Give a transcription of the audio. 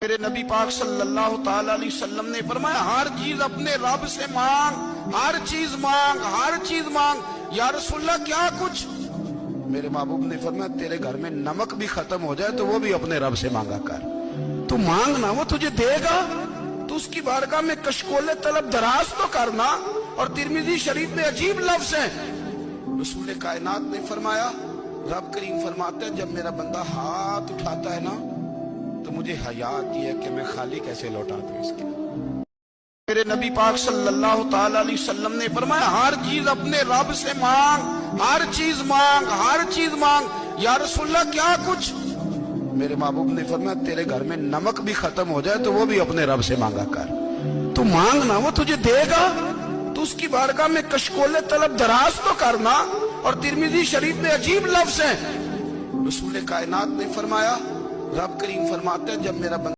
میرے نبی پاک صلی اللہ تعالی علیہ وسلم نے فرمایا ہر چیز اپنے رب سے مانگ، ہر چیز مانگ، ہر چیز مانگ۔ یا رسول اللہ کیا کچھ؟ میرے محبوب نے فرمایا تیرے گھر میں نمک بھی ختم ہو جائے تو وہ بھی اپنے رب سے مانگا کر۔ تو مانگنا وہ تجھے دے گا، تو اس کی بارگاہ میں کشکول طلب دراز تو کرنا۔ اور ترمذی شریف میں عجیب لفظ ہیں، رسول کائنات نے فرمایا، رب کریم فرماتے ہیں جب میرا بندہ ہاتھ اٹھاتا ہے نا تو مجھے حیا آتی ہے کہ میں خالی کیسے لوٹا دوں اس کے۔ میرے نبی پاک صلی اللہ تعالی علیہ وسلم نے فرمایا ہر چیز اپنے رب سے مانگ، ہر چیز مانگ، ہر چیز مانگ۔ یا رسول اللہ کیا کچھ؟ میرے محبوب نے فرمایا تیرے گھر میں نمک بھی ختم ہو جائے تو وہ بھی اپنے رب سے مانگا کر۔ تو مانگنا وہ تجھے دے گا، تو اس کی بارگاہ میں کشکول طلب دراز تو کرنا۔ اور ترمذی شریف میں عجیب لفظ ہیں، رسول کائنات نے فرمایا، رب کریم فرماتے ہیں جب میرا بندہ